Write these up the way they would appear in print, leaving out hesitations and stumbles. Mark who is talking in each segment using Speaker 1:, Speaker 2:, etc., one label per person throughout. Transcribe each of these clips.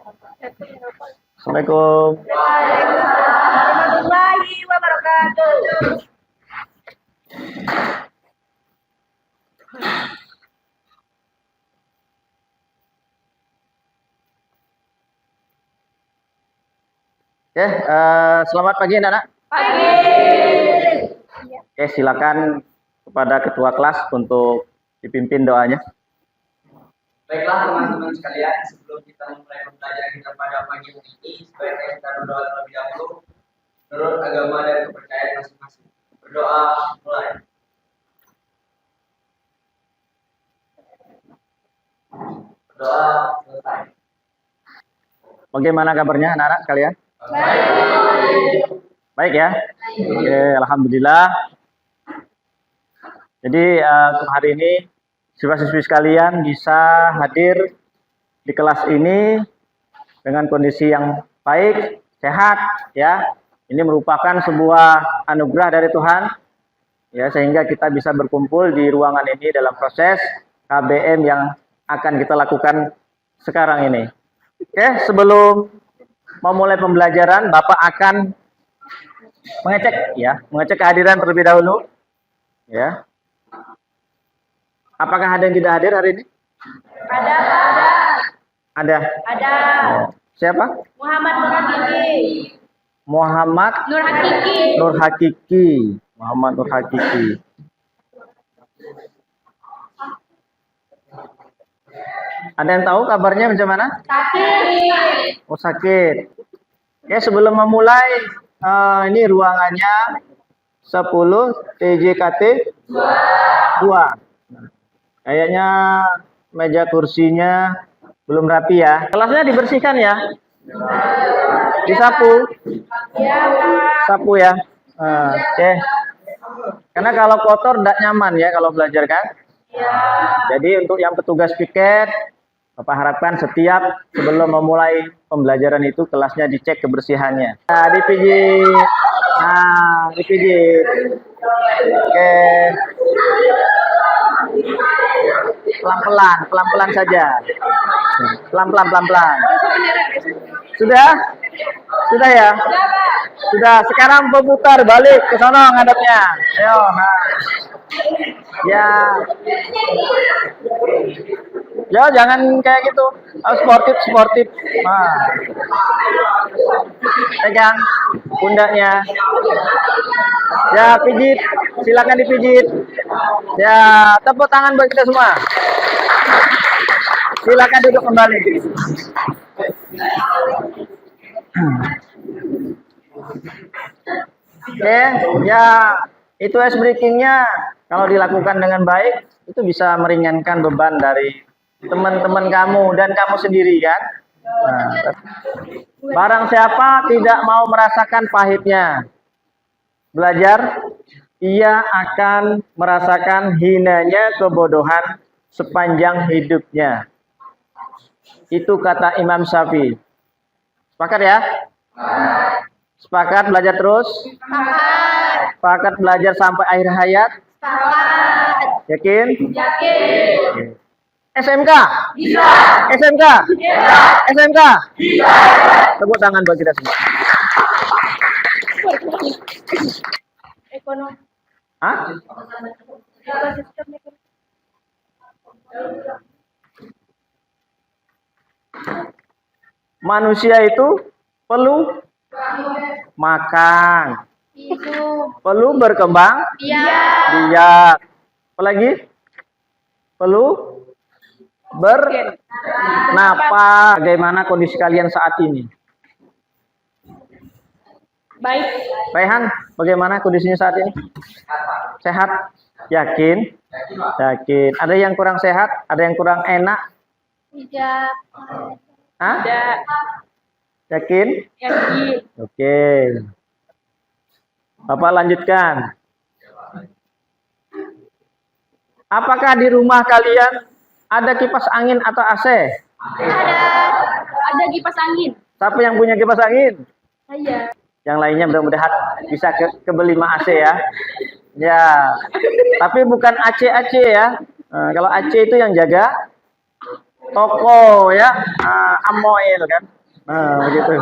Speaker 1: Assalamualaikum.
Speaker 2: Waalaikumsalam warahmatullahi wabarakatuh.
Speaker 1: Oke, selamat pagi anak-anak.
Speaker 2: Pagi.
Speaker 1: Oke, silakan kepada ketua kelas untuk dipimpin doanya.
Speaker 3: Baiklah teman-teman sekalian, sebelum kita mulai pembelajaran kita pada pagi hari ini, sebaiknya kita berdoa terlebih dahulu menurut agama dan kepercayaan masing-masing. Berdoa mulai. Berdoa selesai.
Speaker 1: Bagaimana kabarnya anak-anak sekalian? Baik ya. Oke, alhamdulillah. Jadi hari ini siswa-siswi sekalian bisa hadir di kelas ini dengan kondisi yang baik, sehat ya. Ini merupakan sebuah anugerah dari Tuhan ya, sehingga kita bisa berkumpul di ruangan ini dalam proses KBM yang akan kita lakukan sekarang ini. Oke, sebelum memulai pembelajaran, Bapak akan mengecek kehadiran terlebih dahulu ya. Apakah ada yang tidak hadir hari ini?
Speaker 2: Ada.
Speaker 1: Ada. Siapa?
Speaker 2: Muhammad Nur Hakiki.
Speaker 1: Muhammad Nur Hakiki. Muhammad Nur Hakiki. Ada yang tahu kabarnya macam mana?
Speaker 2: Sakit.
Speaker 1: Oh, sakit. Oke, sebelum memulai ini ruangannya 10 TJKT 2. Kayaknya meja kursinya belum rapi ya. Kelasnya dibersihkan ya. Disapu. Sapu ya. Oke. Karena kalau kotor tidak nyaman ya kalau belajar kan. Jadi untuk yang petugas piket, Bapak harapkan setiap sebelum memulai pembelajaran itu kelasnya dicek kebersihannya. Nah, dipijit. Oke. Pelan-pelan saja. Pelan-pelan. Sudah ya? Sudah. Sekarang pemutar balik ke sana ngadepnya. Ayo, Ya, jangan kayak gitu. Harus sportif. Pegang pundaknya. Ya, pijit. Silakan dipijit. Ya, tepuk tangan buat kita semua. Silakan duduk kembali. Oke, ya itu ice breakingnya kalau dilakukan dengan baik itu bisa meringankan beban dari teman-teman kamu dan kamu sendiri kan. Barang siapa tidak mau merasakan pahitnya belajar, ia akan merasakan hinanya kebodohan sepanjang hidupnya. Itu kata Imam Syafi'i. Sepakat ya? Sepakat belajar terus? Sepakat belajar sampai akhir hayat? Yakin? SMK? Bisa. SMK? Bisa. SMK? Bisa. Tepuk tangan buat kita semua.
Speaker 2: Ekonomi.
Speaker 1: Hah? Manusia itu perlu makan, perlu berkembang biak, apalagi perlu bernapas. Bagaimana kondisi kalian saat ini?
Speaker 2: Baik.
Speaker 1: Raihan, bagaimana kondisinya saat ini? Sehat? Yakin? Yakin. Ada yang kurang sehat? Ada yang kurang enak?
Speaker 2: Tidak.
Speaker 1: Hah?
Speaker 2: Tidak.
Speaker 1: Yakin?
Speaker 2: Yakin.
Speaker 1: Oke. Bapak lanjutkan. Apakah di rumah kalian ada kipas angin atau AC?
Speaker 2: Ada kipas angin.
Speaker 1: Siapa yang punya kipas angin?
Speaker 2: Saya.
Speaker 1: Yang lainnya mudah-mudahan bisa kebeli AC ya. Ya. Tapi bukan AC ya. Kalau AC itu yang jaga toko ya, Amoil kan. Nah, begitu.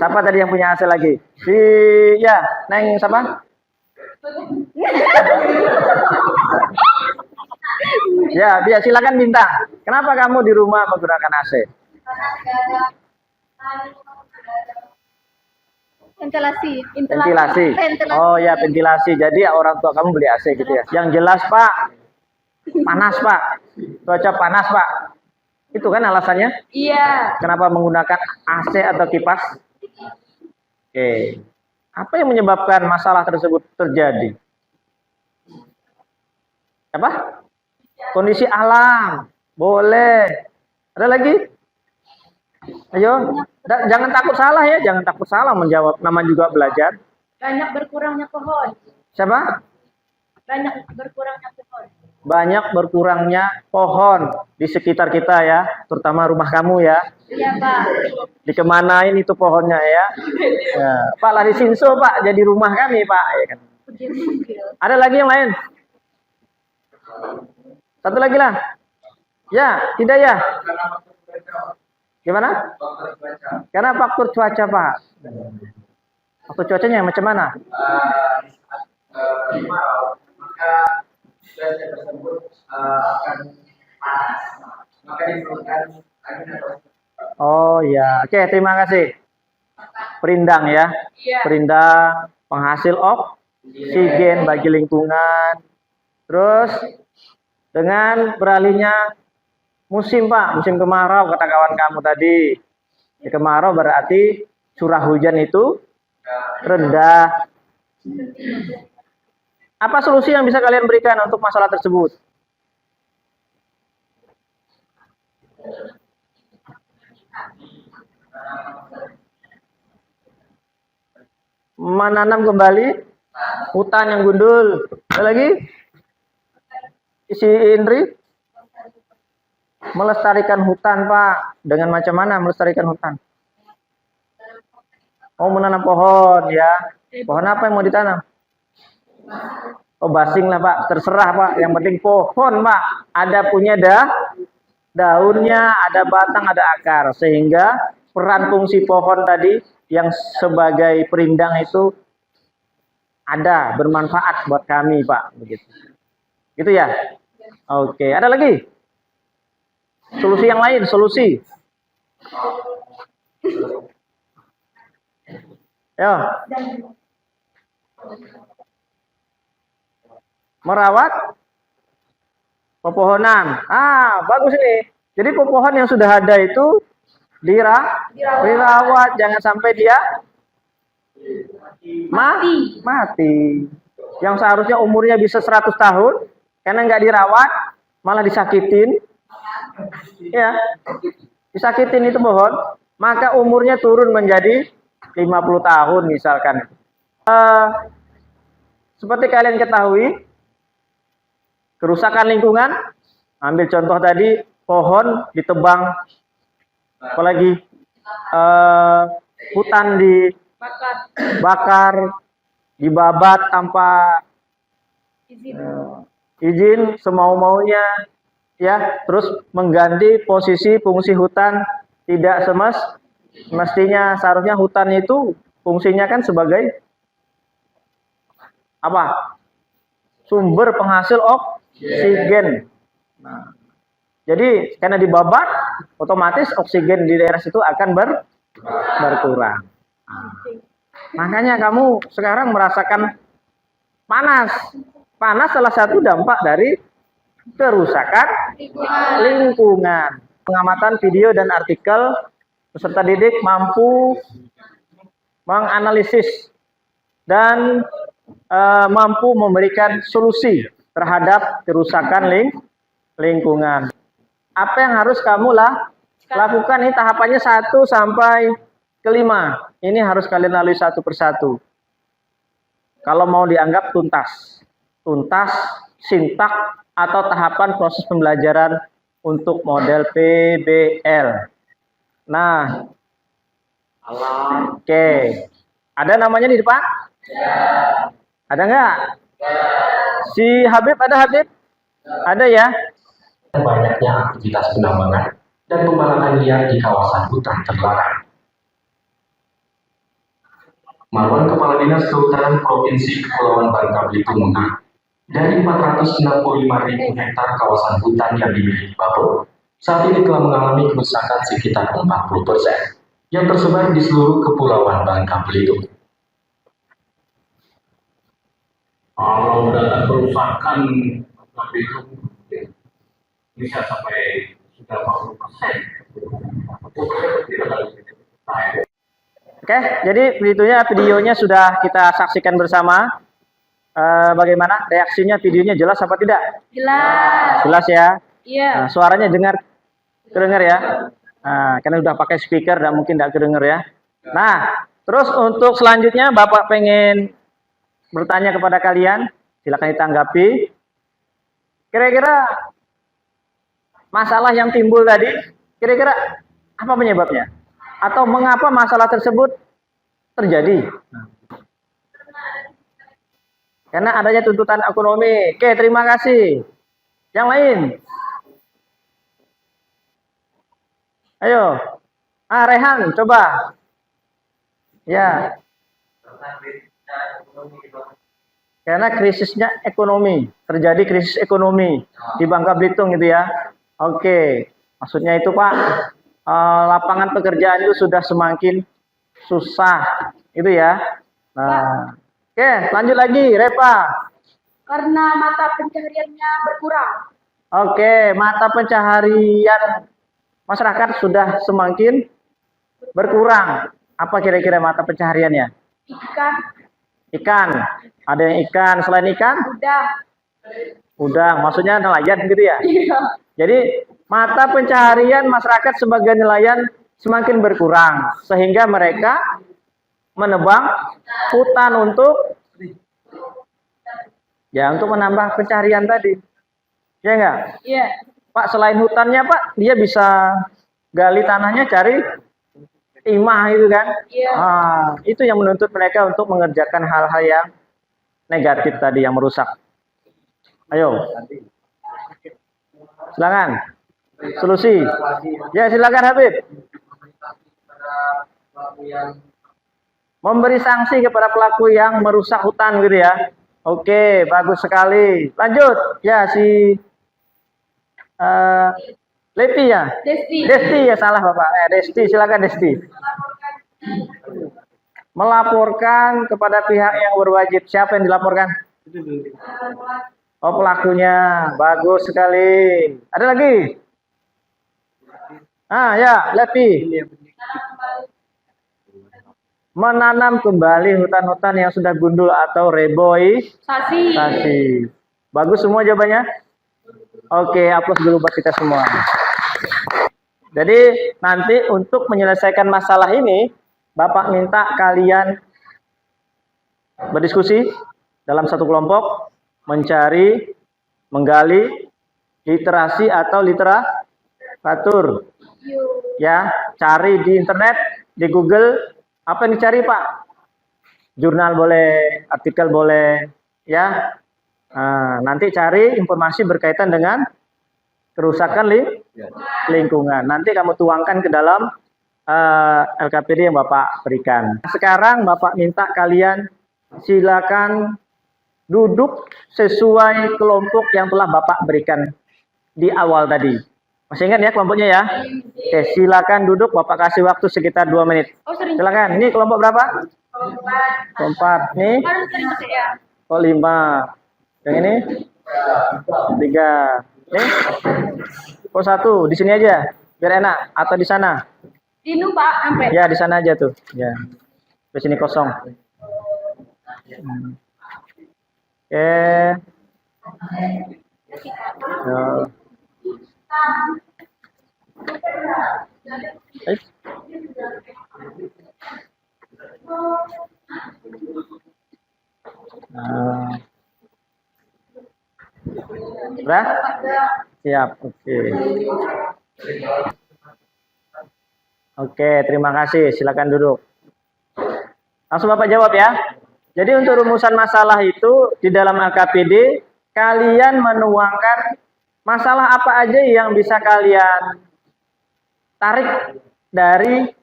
Speaker 1: Siapa tadi yang punya AC lagi? Si ya, Neng siapa? Ya, dia silakan bintang. Kenapa kamu di rumah menggunakan AC?
Speaker 2: Ventilasi.
Speaker 1: Ventilasi. Oh ya, ventilasi. Jadi orang tua kamu beli AC gitu ya. Yang jelas, Pak. Panas, Pak. Cuaca panas, Pak. Itu kan alasannya?
Speaker 2: Iya.
Speaker 1: Kenapa menggunakan AC atau kipas? Oke. Apa yang menyebabkan masalah tersebut terjadi? Apa? Kondisi alam. Boleh. Ada lagi? Ayo. Jangan takut salah ya. Jangan takut salah menjawab. Nama juga belajar.
Speaker 2: Banyak berkurangnya pohon.
Speaker 1: Siapa?
Speaker 2: Banyak berkurangnya pohon.
Speaker 1: Banyak berkurangnya pohon di sekitar kita ya. Terutama rumah kamu ya.
Speaker 2: Iya, Pak.
Speaker 1: Dikemanain itu pohonnya ya. Ya. Pak, lari Sinso, Pak. Jadi rumah kami, Pak. Ya kan? Ada lagi yang lain? Satu lagi lah. Ya, tidak ya? Gimana? Karena faktor cuaca, Pak. Faktor cuacanya macam mana?
Speaker 3: Maka cuaca tersebut akan panas. Maka diperlukan angin atau
Speaker 1: Oh ya, oke, terima kasih. Perindang ya.
Speaker 2: Iya.
Speaker 1: Perindang penghasil oksigen bagi lingkungan. Terus dengan beralihnya musim, Pak, musim kemarau kata kawan kamu tadi. Di kemarau berarti curah hujan itu rendah. Apa solusi yang bisa kalian berikan untuk masalah tersebut? Menanam kembali hutan yang gundul. Ada lagi? Isi Indri? Melestarikan hutan, Pak. Dengan macam mana melestarikan hutan? Oh, menanam pohon ya. Pohon apa yang mau ditanam? Oh, basing lah, Pak. Terserah, Pak. Yang penting pohon, Pak. Ada punya daunnya, ada batang, ada akar. Sehingga peran fungsi pohon tadi yang sebagai perindang itu ada, bermanfaat buat kami, Pak. Begitu. Gitu ya? Oke, ada lagi? Solusi yang lain, solusi. Yo. Merawat pepohonan. Bagus ini. Jadi pepohonan yang sudah ada itu dirawat, jangan sampai dia mati. Yang seharusnya umurnya bisa 100 tahun, karena nggak dirawat, malah disakitin. Ya, disakitin itu pohon, maka umurnya turun menjadi 50 tahun misalkan. Seperti kalian ketahui, kerusakan lingkungan, ambil contoh tadi, pohon ditebang, apalagi hutan dibakar, dibabat tanpa izin, semau-maunya, ya, terus mengganti posisi fungsi hutan tidak semestinya. Seharusnya hutan itu fungsinya kan sebagai apa? Sumber penghasil oksigen. Nah, jadi karena dibabat, otomatis oksigen di daerah situ akan berkurang. Makanya kamu sekarang merasakan panas. Panas salah satu dampak dari kerusakan lingkungan. Pengamatan video dan artikel, peserta didik mampu menganalisis dan mampu memberikan solusi terhadap kerusakan lingkungan. Apa yang harus kamu lakukan? Ini tahapannya 1 sampai ke 5. Ini harus kalian lalui satu persatu. Kalau mau dianggap tuntas, sintak atau tahapan proses pembelajaran untuk model PBL. Nah, oke. Ada namanya di depan? Ada nggak? Si Habib, ada Habib? Ada ya?
Speaker 4: Banyaknya aktivitas penambangan dan pembalakan liar di kawasan hutan terlarang. Marwan Kepala Dinas Kehutanan Provinsi Kepulauan Bangka Belitung mengatakan, dari 465.000 hektar kawasan hutan yang dimiliki Babel, saat ini telah mengalami kerusakan sekitar 40%, yang tersebar di seluruh Kepulauan Bangka Belitung.
Speaker 5: Kalau data kerusakan Bangka Belitung bisa sampai sudah 40%.
Speaker 1: Oke, jadi videonya sudah kita saksikan bersama. Bagaimana reaksinya, videonya jelas apa tidak?
Speaker 2: Jelas.
Speaker 1: Jelas ya.
Speaker 2: Iya.
Speaker 1: Nah, suaranya kedengar ya. Nah, karena udah pakai speaker dan mungkin tidak kedengar ya. Nah, terus untuk selanjutnya Bapak pengen bertanya kepada kalian, silakan ditanggapi. Kira-kira masalah yang timbul tadi, kira-kira apa penyebabnya? Atau mengapa masalah tersebut terjadi? Karena adanya tuntutan ekonomi. Oke, terima kasih. Yang lain? Ayo. Rehan, coba. Ya. Karena krisisnya ekonomi. Terjadi krisis ekonomi di Bangka Belitung gitu ya. Oke. Maksudnya itu Pak, lapangan pekerjaan itu sudah semakin susah. Itu ya. Nah. Oke, lanjut lagi, Repa.
Speaker 2: Karena mata pencahariannya berkurang.
Speaker 1: Oke, mata pencaharian masyarakat sudah semakin berkurang. Apa kira-kira mata pencahariannya?
Speaker 2: Ikan.
Speaker 1: Ikan. Ada yang ikan, selain ikan? Udang, maksudnya nelayan gitu ya?
Speaker 2: Iya.
Speaker 1: Jadi, mata pencaharian masyarakat sebagai nelayan semakin berkurang. Sehingga mereka menebang hutan untuk menambah pencaharian tadi. Ya enggak?
Speaker 2: Iya.
Speaker 1: Pak, selain hutannya Pak, dia bisa gali tanahnya cari timah itu kan?
Speaker 2: Iya.
Speaker 1: Itu yang menuntut mereka untuk mengerjakan hal-hal yang negatif tadi yang merusak. Ayo. Silakan. Solusi. Ya, silakan Habib. Memberi sanksi kepada pelaku yang merusak hutan gitu ya. Oke, bagus sekali. Lanjut. Ya, si Lepi ya? Desti ya, salah Bapak. Desti, silakan Desti. Melaporkan kepada pihak yang berwajib. Siapa yang dilaporkan? Oh, pelakunya. Bagus sekali. Ada lagi? Ya, Lepi. Menanam kembali hutan-hutan yang sudah gundul atau reboisasi. Bagus semua jawabannya? Oke, aplaus dulu buat kita semua. Jadi nanti untuk menyelesaikan masalah ini, Bapak minta kalian berdiskusi dalam satu kelompok, menggali literasi atau literatur. Ya, cari di internet, di Google. Apa yang dicari Pak? Jurnal boleh, artikel boleh, ya. Nanti cari informasi berkaitan dengan kerusakan lingkungan. Nanti kamu tuangkan ke dalam LKPD yang Bapak berikan. Sekarang Bapak minta kalian silakan duduk sesuai kelompok yang telah Bapak berikan di awal tadi. Masih ingat ya kelompoknya ya? Oke, silakan duduk. Bapak kasih waktu sekitar 2 menit. Silakan. Ini kelompok berapa? Kelompok 4. Nih? 5. Yang ini? 3. Nih? 1. Di sini aja. Biar enak. Atau di sana?
Speaker 2: Pak, sampai.
Speaker 1: Ya, di sana aja tuh. Ya. Di sini kosong. Oke. Sudah? Siap. Oke, terima kasih. Silakan duduk. Langsung Bapak jawab ya. Jadi untuk rumusan masalah itu di dalam LKPD kalian menuangkan masalah apa aja yang bisa kalian tarik dari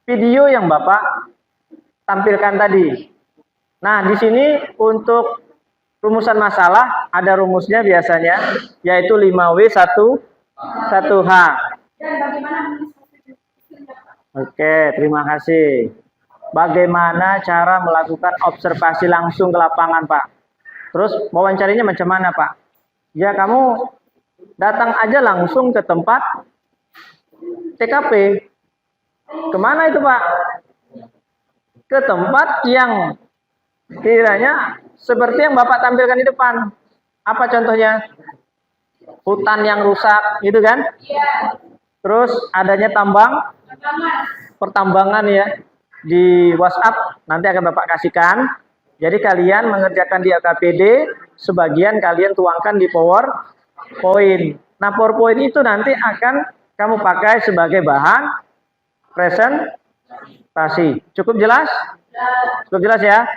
Speaker 1: video yang Bapak tampilkan tadi. Nah, di sini untuk rumusan masalah ada rumusnya biasanya, yaitu 5W1H.
Speaker 2: Dan bagaimana menyelesaikan?
Speaker 1: Oke, terima kasih. Bagaimana cara melakukan observasi langsung ke lapangan, Pak? Terus wawancarinya macam mana, Pak? Ya, kamu datang aja langsung ke tempat TKP. Kemana itu, Pak? Ke tempat yang kiranya seperti yang Bapak tampilkan di depan. Apa contohnya? Hutan yang rusak, gitu kan?
Speaker 2: Iya.
Speaker 1: Terus adanya pertambangan ya. Di WhatsApp nanti akan Bapak kasihkan. Jadi kalian mengerjakan di LKPD, sebagian kalian tuangkan di PowerPoint. Nah, PowerPoint itu nanti akan kamu pakai sebagai bahan presentasi. Cukup jelas? Cukup jelas ya?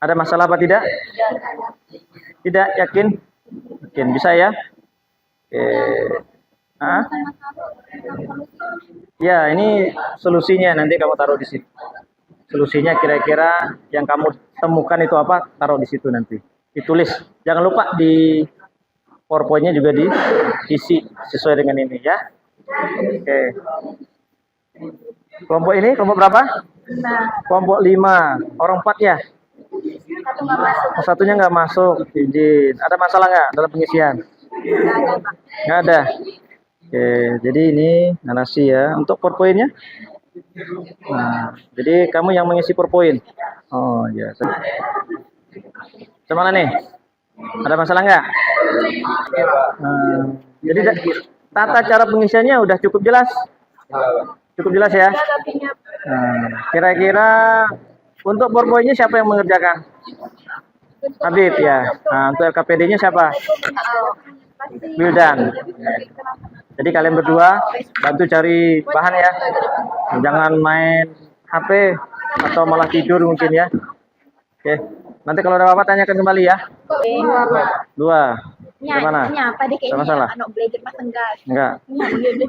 Speaker 1: Ada masalah apa tidak? Tidak, yakin? Yakin, bisa ya? Oke. Hah? Ya, ini solusinya nanti kamu taruh di situ. Solusinya kira-kira yang kamu temukan itu apa? Taruh di situ nanti. Ditulis. Jangan lupa di PowerPoint-nya juga diisi sesuai dengan ini ya. Oke. Kelompok ini kelompok berapa?
Speaker 2: 5.
Speaker 1: Kelompok 5. Orang 4 ya?
Speaker 2: Satu nggak masuk.
Speaker 1: Satunya nggak masuk, izin. Ada masalah nggak dalam pengisian?
Speaker 2: Nggak ada, Pak.
Speaker 1: Nggak ada. Oke, jadi ini narasi ya. Untuk PowerPoint-nya? Nah, jadi kamu yang mengisi PowerPoint. Oh ya. Gimana nih? Ada masalah nggak? Jadi tata cara pengisiannya udah cukup jelas? Cukup jelas ya? Nah, kira-kira untuk PowerPoint-nya siapa yang mengerjakan? Habib ya. Nah, untuk LKPD-nya siapa? Wildan. Jadi kalian berdua bantu cari bahan ya. Jangan main HP atau malah tidur mungkin ya. Oke. Nanti kalau ada apa-apa tanyakan kembali ya. Dua. Gimana?
Speaker 2: Apa deh
Speaker 1: Ada masalah?
Speaker 2: anak belajar mas enggak?
Speaker 1: Enggak.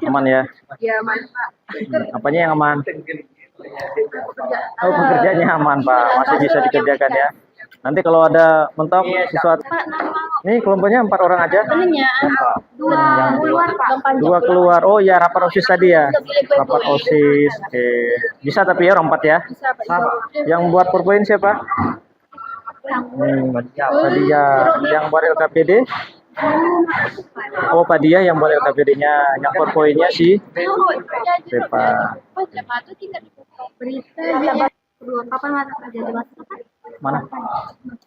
Speaker 1: Aman ya.
Speaker 2: Ya, aman, Pak.
Speaker 1: Apanya yang aman? Oh, pekerjaannya aman, Pak. Masih bisa dikerjakan ya. Nanti kalau ada mentok sesuatu. Nih kelompoknya 4 orang aja.
Speaker 2: Sebenarnya dua keluar, Pak.
Speaker 1: 2 keluar. Oh ya, rapat OSIS tadi ya. Rapat OSIS. Oke. Bisa tapi ya orang 4 ya. Yang buat PowerPoint siapa? Padia. Yang buat LKPD? Oh, Padia yang buat LKPD-nya. Yang PowerPoint-nya si Pepa.
Speaker 2: Kapan terjadi masalah?
Speaker 1: Mana?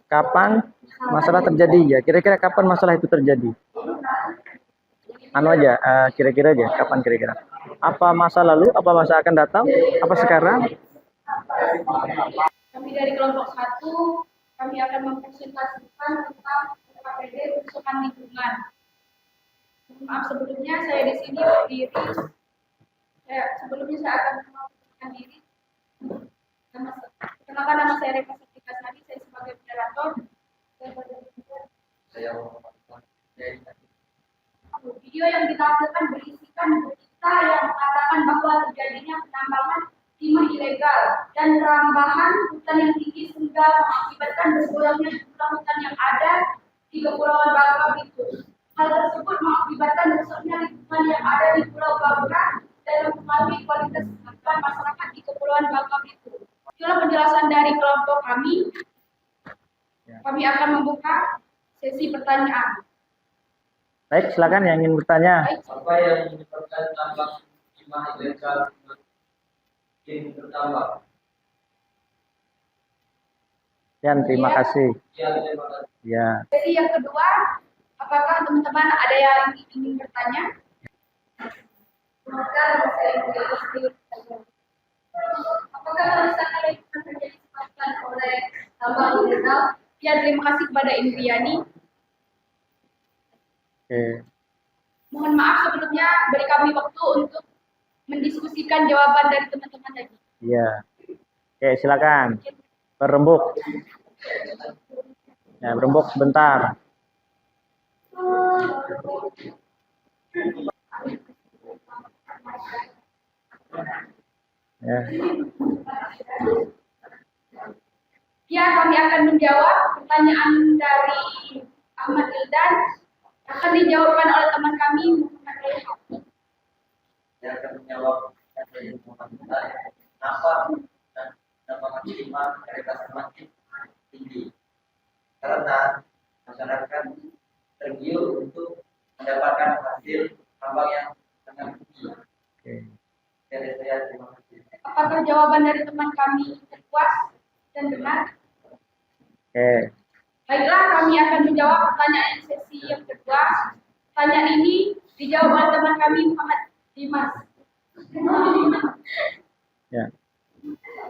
Speaker 1: Kapan masalah terjadi ya? Kira-kira kapan masalah itu terjadi? Anu aja, kira-kira aja. Kapan kira-kira? Apa masa lalu? Apa masa akan datang? Apa sekarang?
Speaker 2: Kami dari kelompok 1, kami akan mempresentasikan tentang KPD kerusakan lingkungan. Maaf sebelumnya saya di sini berdiri. Sebelumnya saya akan memperkenalkan diri. Kenalkan nama saya Reka Sartika Sari, saya sebagai moderator. Video yang ditampilkan berisikan berita yang mengatakan bahwa terjadinya penambangan timah ilegal dan perambahan hutan yang tinggi sehingga mengakibatkan berkurangnya jumlah hutan yang ada di Kepulauan Bangka Belitung. Hal tersebut mengakibatkan rusaknya lingkungan yang ada di Pulau Bangka dan mempengaruhi kualitas kehidupan masyarakat di Kepulauan Bangka Belitung. Itulah penjelasan dari kelompok kami. Kami akan membuka sesi pertanyaan.
Speaker 1: Baik, silakan yang ingin bertanya.
Speaker 3: Apa yang menyebabkan tambang timah ilegal makin bertambah?
Speaker 1: Sekian, terima
Speaker 2: Iya.
Speaker 1: kasih.
Speaker 3: Ya, terima kasih.
Speaker 1: Ya,
Speaker 2: Jadi yang kedua, apakah teman-teman ada yang ingin bertanya? Maka saya ingin apakah kerusakan lingkungan terjadi disebabkan oleh tambang ilegal? Ya, terima kasih kepada Indriani.
Speaker 1: oke.
Speaker 2: Mohon maaf sebelumnya beri kami waktu untuk mendiskusikan jawaban dari teman-teman tadi.
Speaker 1: Ya, oke, silakan. Berembuk. Ya, berembuk sebentar. Ya,
Speaker 2: Ya, kami akan menjawab pertanyaan dari Ahmad Ildan. Akan dijawabkan oleh teman kami Muhammad Rehan.
Speaker 3: Saya akan menjawab dari Muhammad Ildan. Kenapa dan tambang timah mereka semakin tinggi? Karena masyarakat tergiur untuk mendapatkan hasil tambang yang sangat tinggi.
Speaker 1: oke.
Speaker 3: Dari saya, terima kasih.
Speaker 2: Apakah jawaban dari teman kami puas dan benar?
Speaker 1: Oke.
Speaker 2: Baiklah, kami akan menjawab pertanyaan sesi yang kedua. Pertanyaan ini dijawab oleh teman kami Muhammad Dimas.
Speaker 1: Ya.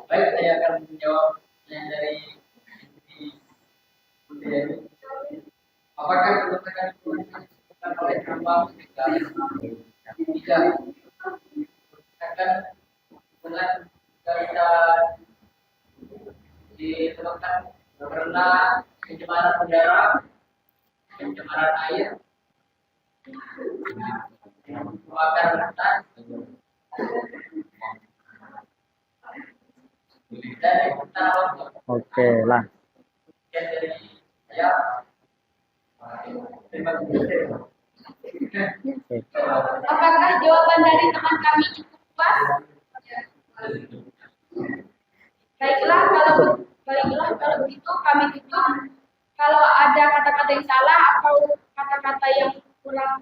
Speaker 3: Baik, saya akan menjawab yang dari Budi ini. Apakah kerusakan lingkungan yang disebabkan oleh tambang ilegal? Tidak. Kerusakan lingkungan bisa disebabkan karena pencemaran udara, pencemaran air, pembakaran hutan, dan hutan longsor.
Speaker 1: Oke lah.
Speaker 3: Sekian dari saya. Terima kasih.
Speaker 1: Oke.
Speaker 2: Apakah jawaban dari teman kami cukup puas? Baiklah, kalau begitu kami tutup. Kalau ada kata-kata yang salah atau kata-kata yang kurang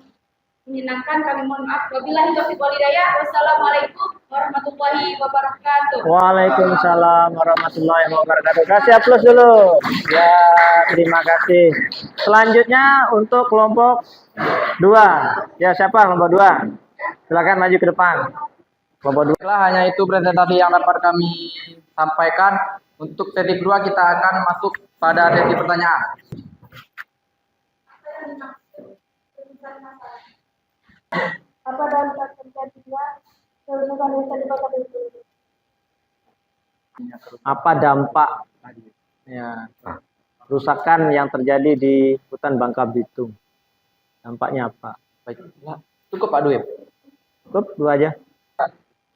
Speaker 2: menyenangkan, kami mohon maaf. Wabillahi taufiq wal hidayah. Wassalamualaikum warahmatullahi wabarakatuh.
Speaker 1: Waalaikumsalam warahmatullahi wabarakatuh. Kasih aplaus dulu. Ya, terima kasih. Selanjutnya untuk kelompok 2. Ya, siapa kelompok 2? Silakan maju ke depan. Kelompok 2.
Speaker 6: Baiklah, hanya itu presentasi yang dapat kami sampaikan. Untuk sesi kedua kita akan masuk pada sesi pertanyaan.
Speaker 2: Apa dampak terjadinya kerusakan hutan di Kota Belitung?
Speaker 1: Apa dampak ya, kerusakan yang terjadi di hutan Bangka Belitung? Dampaknya apa?
Speaker 6: Baiklah, cukup Pak Dwi.
Speaker 1: Cukup 2 aja.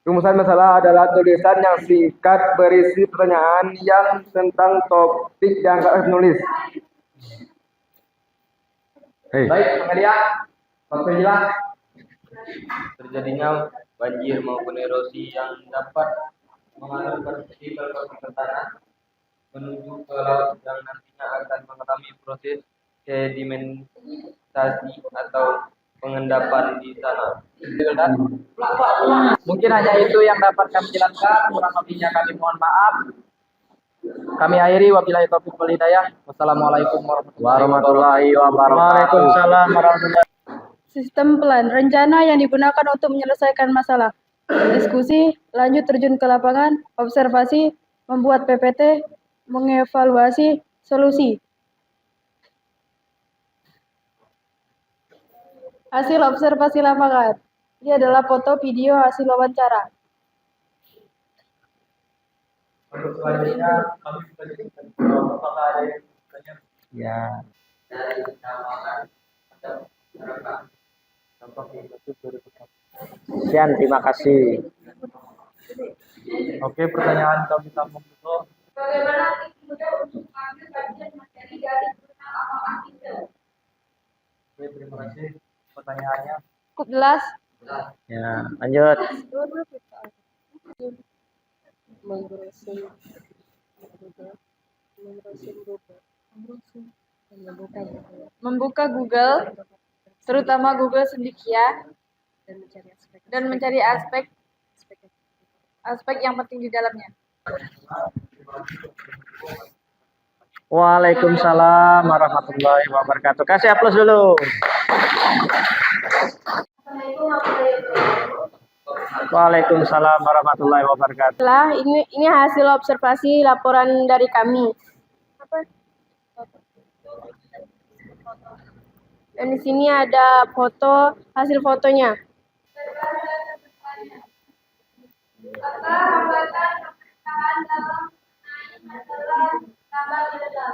Speaker 7: Rumusan masalah adalah tulisan yang singkat berisi pertanyaan yang tentang topik yang akan menulis.
Speaker 6: Baik, Amelia, waktu hilang. Terjadinya banjir maupun erosi yang dapat mengalirkan permukaan tanah menuju ke laut yang nantinya akan mengalami proses sedimentasi atau pengendapan di sana. Mungkin hanya itu yang dapat kami jelaskan, kurang lebihnya kami mohon maaf. Kami akhiri, wabillahi taufiq wal hidayah. Wassalamualaikum warahmatullahi wabarakatuh.
Speaker 1: Waalaikumsalam warahmatullahi.
Speaker 8: Sistem plan, rencana yang digunakan untuk menyelesaikan masalah. Diskusi, lanjut terjun ke lapangan, observasi, membuat PPT, mengevaluasi, solusi. Hasil observasi lapangan. Ini adalah foto video hasil wawancara.
Speaker 3: Untuk selanjutnya kami bisa apakah ada yang bertanya
Speaker 1: Ya.
Speaker 3: dari tambangan atau masyarakat.
Speaker 1: Sekian, terima kasih.
Speaker 6: Oke, pertanyaan kami tampung dulu.
Speaker 2: Bagaimana tim muda untuk mengambil kajian materi dari jurnal atau artikel?
Speaker 6: Oke, terima kasih pertanyaannya.
Speaker 8: Cukup jelas?
Speaker 1: Ya, lanjut.
Speaker 8: Membuka Google, terutama Google sedemikian dan mencari aspek yang penting di dalamnya.
Speaker 1: Waalaikumsalam warahmatullahi wabarakatuh. Kasih aplaus dulu. Waalaikumsalam warahmatullahi wabarakatuh.
Speaker 8: Ini hasil observasi laporan dari kami. Dan di sini ada hasil fotonya.
Speaker 2: Apakah hambatan pemerintahan dalam mengenai masalah tambang ilegal?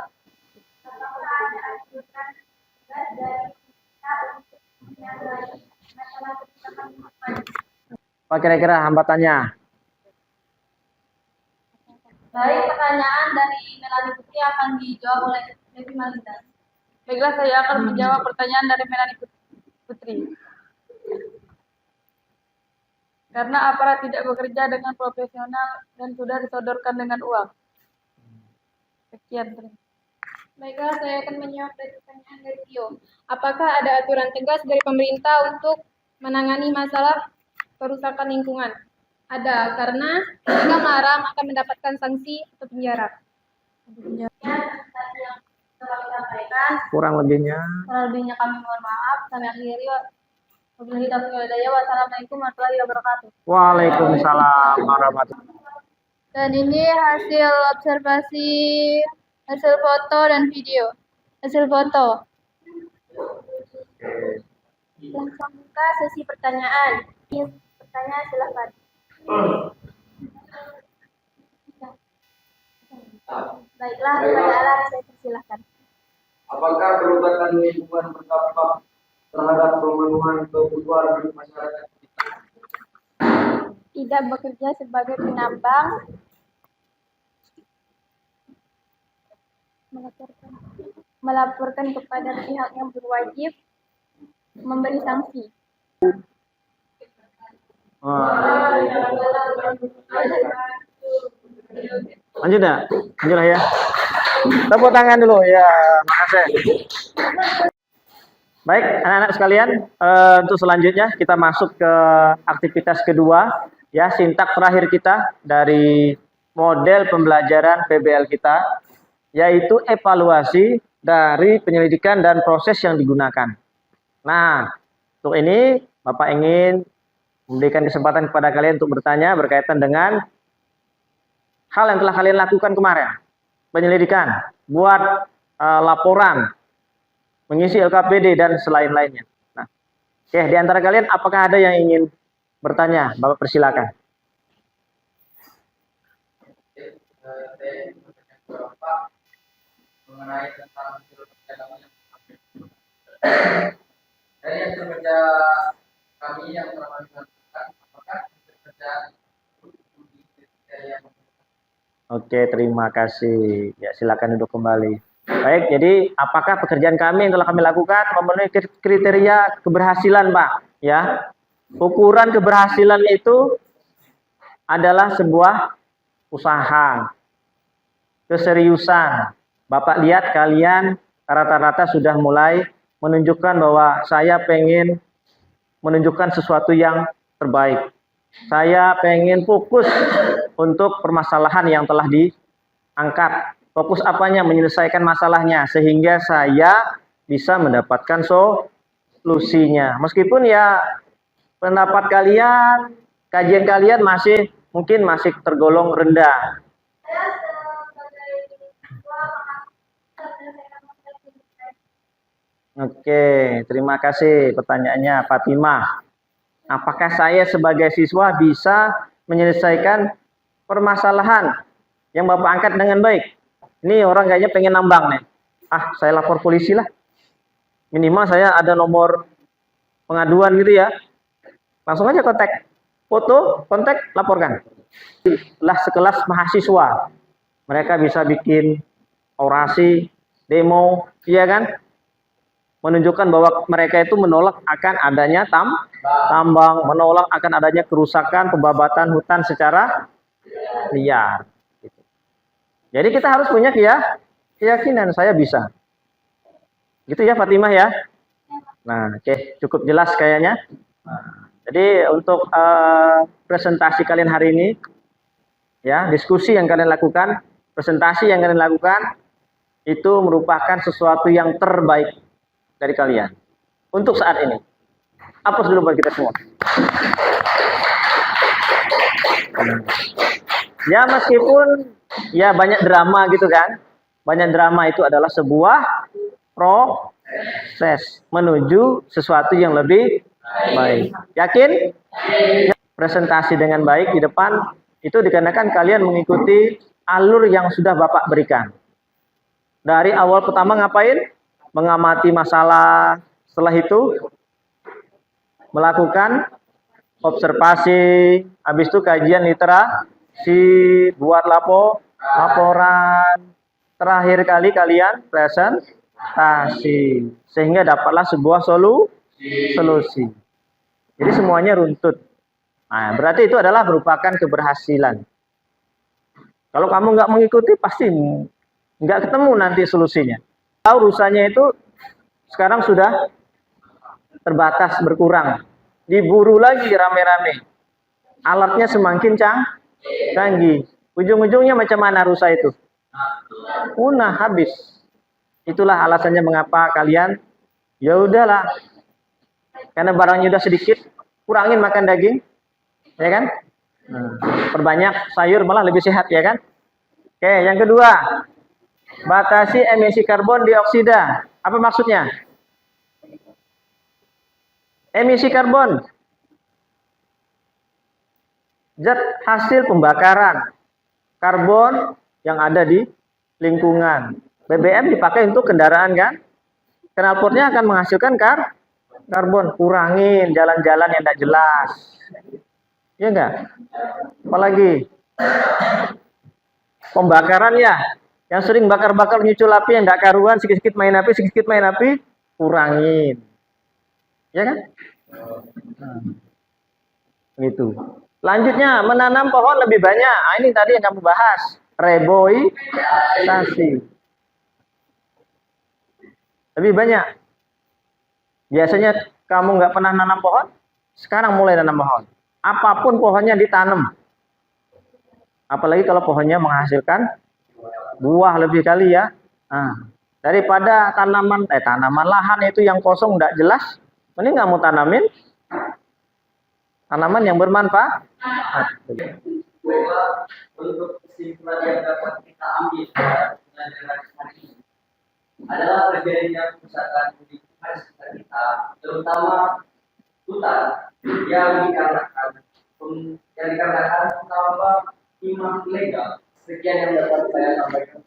Speaker 2: Apakah ada aturan tegas dari pemerintah untuk menangani masalah kebijakan lingkungan?
Speaker 1: Apa kira-kira hambatannya?
Speaker 2: Baik, pertanyaan dari Melanie Putri akan dijawab oleh Devi Malinda.
Speaker 8: Baiklah, saya akan menjawab pertanyaan dari Melanie Putri. Karena aparat tidak bekerja dengan profesional dan sudah disodorkan dengan uang. Sekian.
Speaker 2: Baiklah, saya akan menjawab dari pertanyaan dari Tio. Apakah ada aturan tegas dari pemerintah untuk menangani masalah kerusakan lingkungan? Ada, karena jika melarang akan mendapatkan sanksi atau penjara. Tadi yang telah disampaikan,
Speaker 1: Kurang lebihnya.
Speaker 2: lebihnya kami mohon maaf. Kami akhiri. Wabillahi taufiq wal hidayah. Wassalamualaikum warahmatullahi wabarakatuh.
Speaker 1: Waalaikumsalam warahmatullahi wabarakatuh.
Speaker 2: Dan ini hasil observasi, hasil foto dan video. Hasil foto. Langsung buka sesi pertanyaan. Pertanyaan silahkan. Baiklah, kepada Allah saya persilahkan.
Speaker 7: Apakah kerusakan lingkungan berdampak terhadap pemenuhan kebutuhan hidup masyarakat?
Speaker 2: Tidak bekerja sebagai penambang, melaporkan kepada pihak yang berwajib memberi sanksi.
Speaker 1: Lanjut ya? Lanjut lah ya. Tepuk tangan dulu ya. Makasih. Baik, anak-anak sekalian, untuk selanjutnya kita masuk ke aktivitas kedua, ya, sintak terakhir kita dari model pembelajaran PBL kita, yaitu evaluasi dari penyelidikan dan proses yang digunakan. Nah, untuk ini Bapak ingin memberikan kesempatan kepada kalian untuk bertanya berkaitan dengan hal yang telah kalian lakukan kemarin, penyelidikan, buat laporan, mengisi LKPD dan selain-lainnya. Nah, oke, di antara kalian apakah ada yang ingin bertanya? Bapak persilakan.
Speaker 3: Saya ingin bertanya ke Bapak mengenai tentang hasil kerja kami dari hasil kerja kami yang telah kami lakukan, apakah hasil kerja kriteria?
Speaker 1: Oke, terima kasih. Ya, silakan duduk kembali. Baik, jadi apakah pekerjaan kami yang telah kami lakukan memenuhi kriteria keberhasilan, Pak? Ya, ukuran keberhasilan itu adalah sebuah usaha, keseriusan. Bapak lihat kalian rata-rata sudah mulai menunjukkan bahwa saya pengen menunjukkan sesuatu yang terbaik. Saya pengen fokus untuk permasalahan yang telah diangkat. Fokus apanya? Menyelesaikan masalahnya sehingga saya bisa mendapatkan solusinya. Meskipun ya pendapat kalian, kajian kalian mungkin masih tergolong rendah. Oke, terima kasih pertanyaannya Fatimah. Apakah saya sebagai siswa bisa menyelesaikan permasalahan yang Bapak angkat dengan baik? Ini orang kayaknya pengen nambang nih. Ah, saya lapor polisi lah. Minimal saya ada nomor pengaduan gitu ya. Langsung aja kontak. Foto, kontak, laporkan. Lah sekelas mahasiswa. Mereka bisa bikin orasi, demo, iya kan? Menunjukkan bahwa mereka itu menolak akan adanya tambang, menolak akan adanya kerusakan, pembabatan hutan secara liar. Jadi kita harus punya keyakinan saya bisa. Gitu ya Fatimah ya. Nah, oke, cukup jelas kayaknya. Nah, jadi untuk presentasi kalian hari ini, ya, diskusi yang kalian lakukan, presentasi yang kalian lakukan, itu merupakan sesuatu yang terbaik dari kalian untuk saat ini. Aplaus dulu buat kita semua. Ya, meskipun ya banyak drama gitu kan, banyak drama itu adalah sebuah proses menuju sesuatu yang lebih baik. Yakin? Presentasi dengan baik di depan itu dikarenakan kalian mengikuti alur yang sudah Bapak berikan. Dari awal pertama ngapain? Mengamati masalah, setelah itu melakukan observasi, habis itu kajian literasi, buat laporan, terakhir kali kalian presentasi, sehingga dapatlah sebuah solusi. Jadi semuanya runtut. Nah, berarti itu adalah merupakan keberhasilan. Kalau kamu nggak mengikuti, pasti nggak ketemu nanti solusinya. Tahu rusanya itu sekarang sudah terbatas, berkurang. Diburu lagi rame-rame. Alatnya semakin canggih. Ujung-ujungnya macam mana rusa itu? Punah, habis. Itulah alasannya mengapa kalian, ya udahlah. Karena barangnya udah sedikit, kurangin makan daging. Ya kan? Perbanyak sayur malah lebih sehat, ya kan? Oke, yang kedua, batasi emisi karbon dioksida. Apa maksudnya? Emisi karbon, zat hasil pembakaran karbon yang ada di lingkungan. BBM dipakai untuk kendaraan kan? Knalpotnya akan menghasilkan karbon. Kurangin jalan-jalan yang tidak jelas. Ya enggak? Apalagi pembakaran ya, yang sering bakar-bakar nyucul api yang tidak karuan, sikit-sikit main api, kurangin. Ya kan? Gitu. Selanjutnya, menanam pohon lebih banyak. Nah, ini tadi yang kamu bahas, reboisasi. Lebih banyak. Biasanya kamu nggak pernah nanam pohon, sekarang mulai nanam pohon. Apapun pohonnya ditanam. Apalagi kalau pohonnya menghasilkan buah lebih kali ya. Nah, daripada tanaman lahan itu yang kosong nggak jelas, mending kamu tanamin tanaman yang bermanfaat.
Speaker 3: Baiklah, untuk kesimpulan yang dapat kita ambil dari pelajaran hari ini adalah terjadinya kerusakan di sekitar kita, terutama hutan yang dikarenakan tambang timah ilegal. Sekian yang dapat saya sampaikan.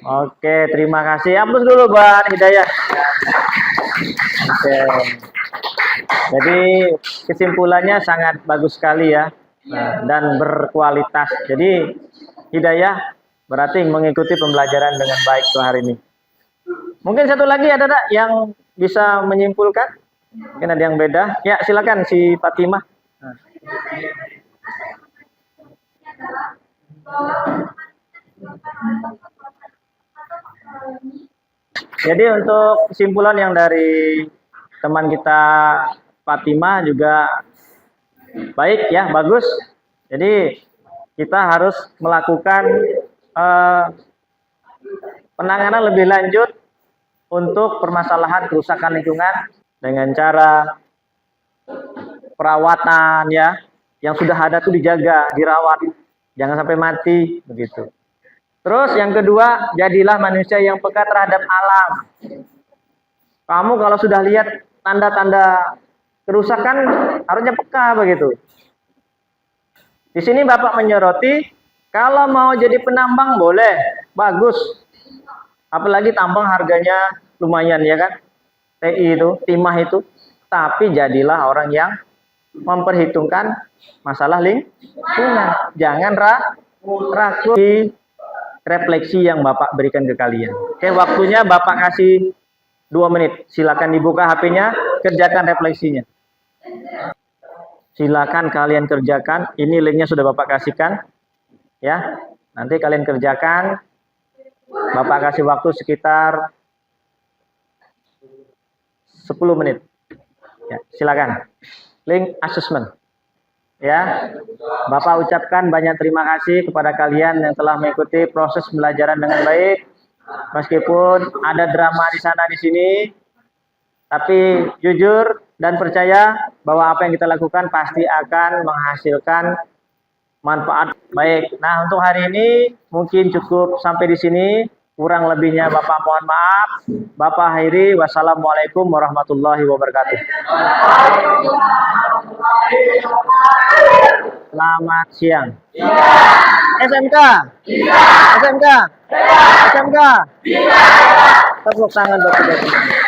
Speaker 1: Oke, terima kasih. Aplaus dulu buat Hidayah. Oke. Jadi kesimpulannya sangat bagus sekali ya, dan berkualitas. Jadi Hidayah berarti mengikuti pembelajaran dengan baik tuh hari ini. Mungkin satu lagi ada tak yang bisa menyimpulkan? Mungkin ada yang beda. Ya, silakan si Fatimah. Jadi untuk kesimpulan yang dari teman kita Fatimah juga baik ya, bagus. Jadi kita harus melakukan penanganan lebih lanjut untuk permasalahan kerusakan lingkungan dengan cara perawatan ya, yang sudah ada tuh dijaga, dirawat, jangan sampai mati begitu. Terus yang kedua, jadilah manusia yang peka terhadap alam. Kamu kalau sudah lihat tanda-tanda kerusakan harusnya peka begitu. Di sini Bapak menyoroti, kalau mau jadi penambang boleh, bagus. Apalagi tambang harganya lumayan ya kan, TI itu, timah itu. Tapi jadilah orang yang memperhitungkan masalah lingkungan. Jangan ragu di refleksi yang Bapak berikan ke kalian. Oke, waktunya Bapak kasih 2 menit. Silakan dibuka HP-nya, kerjakan refleksinya. Silakan kalian kerjakan. Ini linknya sudah Bapak kasihkan. Ya, nanti kalian kerjakan. Bapak kasih waktu sekitar 10 menit. Ya, silakan. Link assessment. Ya, Bapak ucapkan banyak terima kasih kepada kalian yang telah mengikuti proses pembelajaran dengan baik. Meskipun ada drama di sana di sini, tapi jujur dan percaya bahwa apa yang kita lakukan pasti akan menghasilkan manfaat baik. Nah, untuk hari ini mungkin cukup sampai di sini. Kurang lebihnya Bapak mohon maaf. Bapak akhiri. Wassalamualaikum warahmatullahi wabarakatuh. Selamat siang. SMK. SMK. SMK. Tepuk tangan buat kita.